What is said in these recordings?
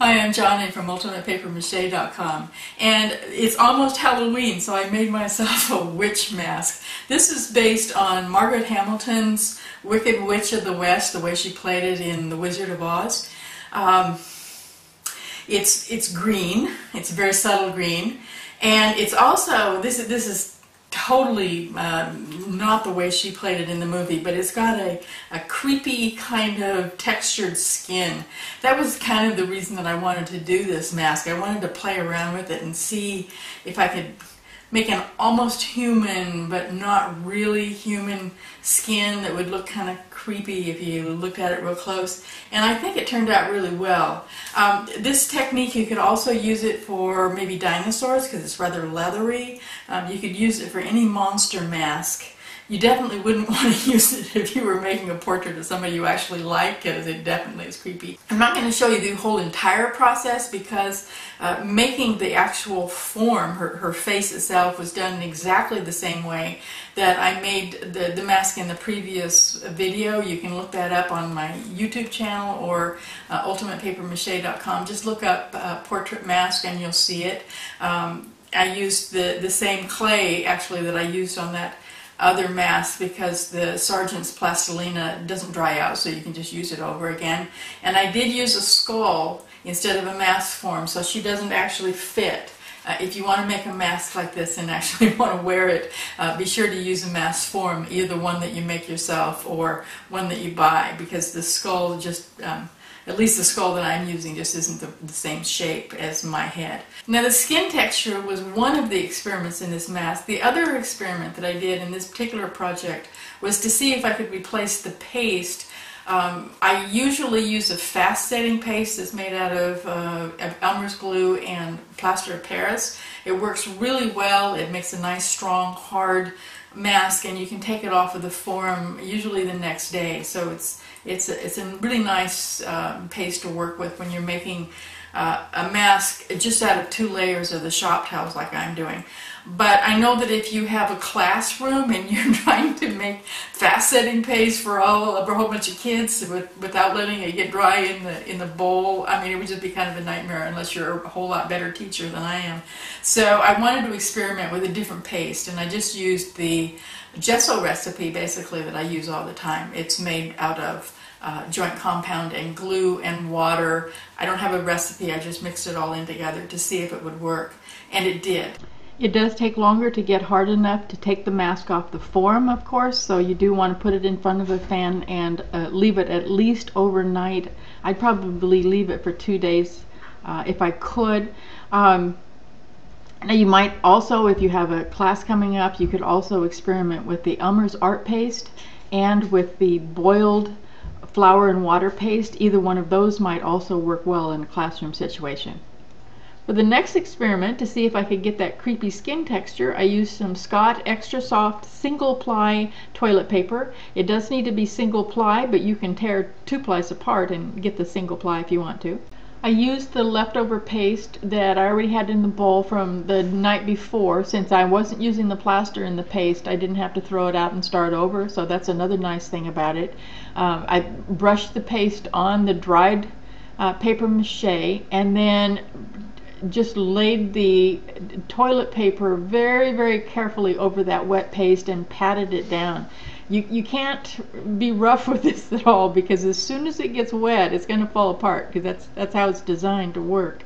Hi, I'm Johnny from UltimatePaperMache.com, and it's almost Halloween, so I made myself a witch mask. This is based on Margaret Hamilton's Wicked Witch of the West, the way she played it in The Wizard of Oz. It's green. It's a very subtle green, and it's also this is totally not the way she played it in the movie, but it's got a creepy kind of textured skin. That was kind of the reason that I wanted to do this mask. I wanted to play around with it and see if I could make an almost human but not really human skin that would look kind of creepy if you looked at it real close, and I think it turned out really well. This technique, you could also use it for maybe dinosaurs because it's rather leathery. You could use it for any monster mask. You definitely wouldn't want to use it if you were making a portrait of somebody you actually like, because it definitely is creepy. I'm not going to show you the whole entire process because making the actual form, her face itself, was done in exactly the same way that I made the mask in the previous video. You can look that up on my YouTube channel or UltimatePaperMache.com. Just look up portrait mask and you'll see it. I used the same clay actually that I used on that other mask because the Sargent's plastilina doesn't dry out, so you can just use it over again. And I did use a skull instead of a mask form, so she doesn't actually fit. If you want to make a mask like this and actually want to wear it, be sure to use a mask form, either one that you make yourself or one that you buy, because the skull just at least the skull that I'm using just isn't the same shape as my head. Now, the skin texture was one of the experiments in this mask. The other experiment that I did in this particular project was to see if I could replace the paste. I usually use a fast setting paste that's made out of Elmer's glue and plaster of Paris. It works really well. It makes a nice, strong, hard mask, and you can take it off of the form usually the next day. So it's a really nice paste to work with when you're making a mask just out of 2 layers of the shop towels like I'm doing. But I know that if you have a classroom and you're trying to make fast setting paste for a whole bunch of kids without letting it get dry in the bowl, I mean, it would just be kind of a nightmare unless you're a whole lot better teacher than I am. So I wanted to experiment with a different paste, and I just used the gesso recipe basically that I use all the time. It's made out of joint compound and glue and water. I don't have a recipe, I just mixed it all in together to see if it would work, and it did. It does take longer to get hard enough to take the mask off the form, of course, so you do want to put it in front of a fan and leave it at least overnight. I'd probably leave it for 2 days if I could. Now you might also, if you have a class coming up, you could also experiment with the Elmer's art paste and with the boiled flour and water paste. Either one of those might also work well in a classroom situation. For the next experiment, to see if I could get that creepy skin texture, I used some Scott Extra Soft single ply toilet paper. It does need to be single ply, but you can tear 2 plies apart and get the single ply if you want to. I used the leftover paste that I already had in the bowl from the night before. Since I wasn't using the plaster in the paste, I didn't have to throw it out and start over, so that's another nice thing about it. I brushed the paste on the dried paper mache and then just laid the toilet paper very, very carefully over that wet paste and patted it down. You can't be rough with this at all, because as soon as it gets wet, it's going to fall apart, because that's how it's designed to work.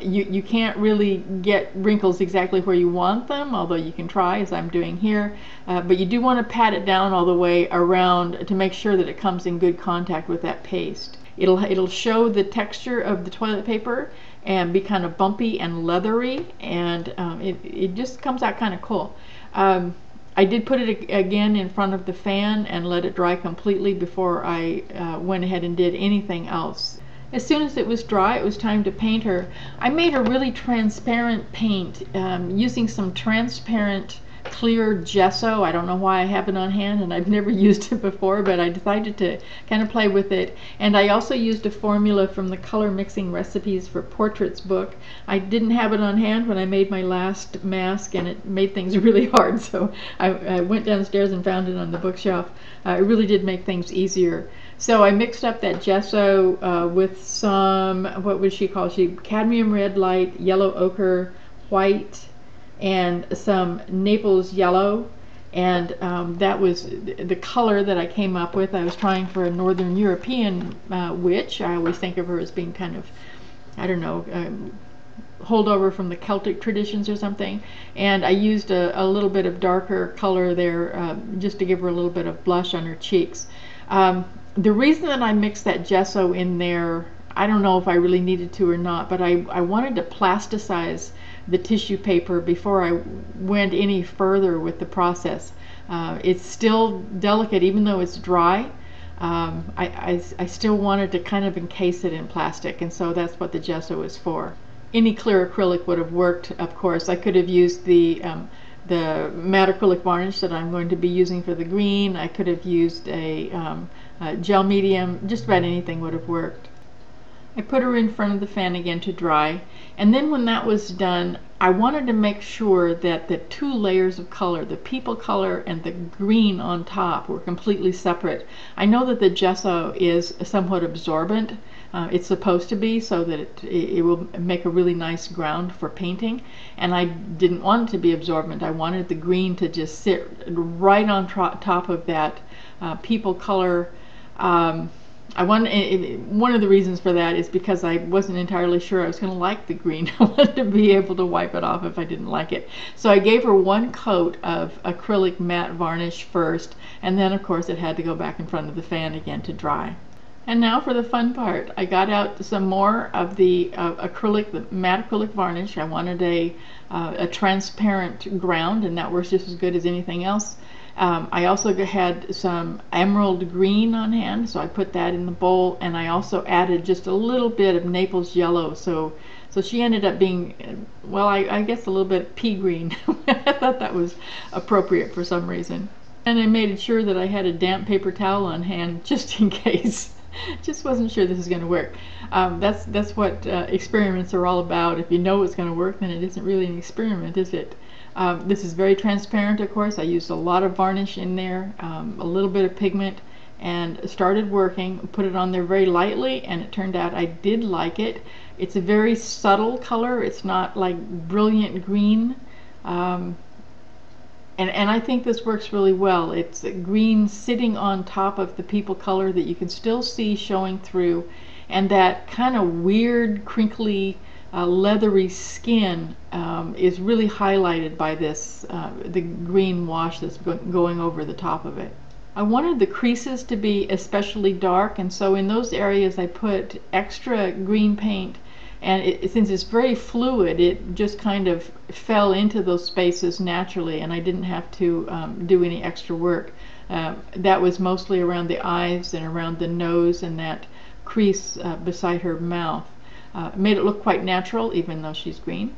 You can't really get wrinkles exactly where you want them, although you can try, as I'm doing here. But you do want to pat it down all the way around to make sure that it comes in good contact with that paste. It'll show the texture of the toilet paper and be kind of bumpy and leathery, and it just comes out kind of cool. I did put it again in front of the fan and let it dry completely before I went ahead and did anything else. As soon as it was dry, it was time to paint her. I made a really transparent paint using some transparent clear gesso. I don't know why I have it on hand, and I've never used it before, but I decided to kind of play with it. And I also used a formula from the Color Mixing Recipes for Portraits book. I didn't have it on hand when I made my last mask, and it made things really hard, so I went downstairs and found it on the bookshelf. It really did make things easier. So I mixed up that gesso with some, what would she call? Cadmium red light, yellow ochre, white, and some Naples yellow. And that was the color that I came up with. I was trying for a Northern European witch. I always think of her as being kind of, I don't know, holdover from the Celtic traditions or something. And I used a little bit of darker color there just to give her a little bit of blush on her cheeks. The reason that I mixed that gesso in there, I don't know if I really needed to or not, but I wanted to plasticize the tissue paper before I went any further with the process. It's still delicate even though it's dry. I still wanted to kind of encase it in plastic, and so that's what the gesso is for. Any clear acrylic would have worked, of course. I could have used the matte acrylic varnish that I'm going to be using for the green. I could have used a gel medium. Just about anything would have worked. I put her in front of the fan again to dry, and then when that was done, I wanted to make sure that the two layers of color, the people color and the green on top, were completely separate. I know that the gesso is somewhat absorbent. It's supposed to be, so that it will make a really nice ground for painting, and I didn't want it to be absorbent. I wanted the green to just sit right on top of that people color. One of the reasons for that is because I wasn't entirely sure I was going to like the green. I wanted to be able to wipe it off if I didn't like it. So I gave her one coat of acrylic matte varnish first, and then of course it had to go back in front of the fan again to dry. And now for the fun part. I got out some more of the matte acrylic varnish. I wanted a transparent ground, and that works just as good as anything else. I also had some emerald green on hand, so I put that in the bowl, and I also added just a little bit of Naples yellow, so she ended up being, well, I guess a little bit pea green. I thought that was appropriate for some reason. And I made sure that I had a damp paper towel on hand just in case. Just wasn't sure this is going to work. That's what experiments are all about. If you know it's going to work, then it isn't really an experiment, is it? This is very transparent, of course. I used a lot of varnish in there, a little bit of pigment, and started working. Put it on there very lightly, and it turned out I did like it. It's a very subtle color. It's not like brilliant green. And I think this works really well. It's green sitting on top of the people color that you can still see showing through, and that kind of weird, crinkly, leathery skin is really highlighted by this, the green wash that's going over the top of it. I wanted the creases to be especially dark, and so in those areas I put extra green paint, and since it's very fluid, it just kind of fell into those spaces naturally, and I didn't have to do any extra work. That was mostly around the eyes and around the nose and that crease beside her mouth. Made it look quite natural, even though she's green.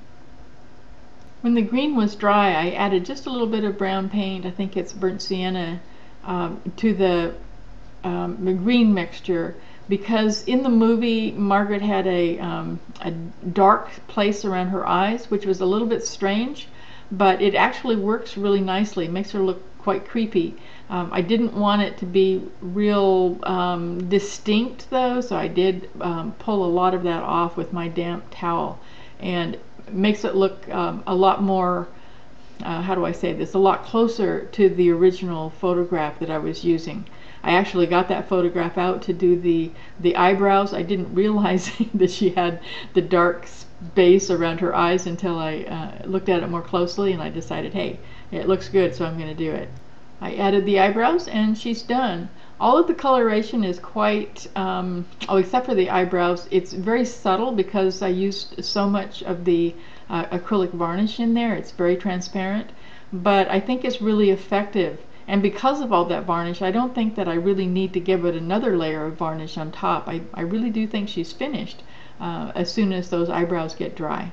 When the green was dry, I added just a little bit of brown paint, I think it's burnt sienna, to the green mixture, because in the movie Margaret had a dark place around her eyes, which was a little bit strange, but it actually works really nicely. It makes her look quite creepy. I didn't want it to be real distinct though, so I did pull a lot of that off with my damp towel, and it makes it look a lot more, how do I say this, a lot closer to the original photograph that I was using. I actually got that photograph out to do the eyebrows. I didn't realize that she had the dark base around her eyes until I looked at it more closely, and I decided, hey, it looks good, so I'm going to do it. I added the eyebrows, and she's done. All of the coloration is quite, oh, except for the eyebrows, it's very subtle because I used so much of the acrylic varnish in there. It's very transparent, but I think it's really effective. And because of all that varnish, I don't think that I really need to give it another layer of varnish on top. I really do think she's finished as soon as those eyebrows get dry.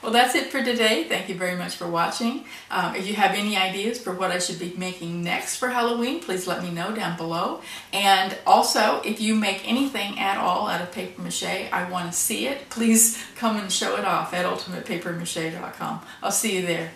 Well, that's it for today. Thank you very much for watching. If you have any ideas for what I should be making next for Halloween, please let me know down below. And also, if you make anything at all out of paper mache, I want to see it. Please come and show it off at ultimatepapermache.com. I'll see you there.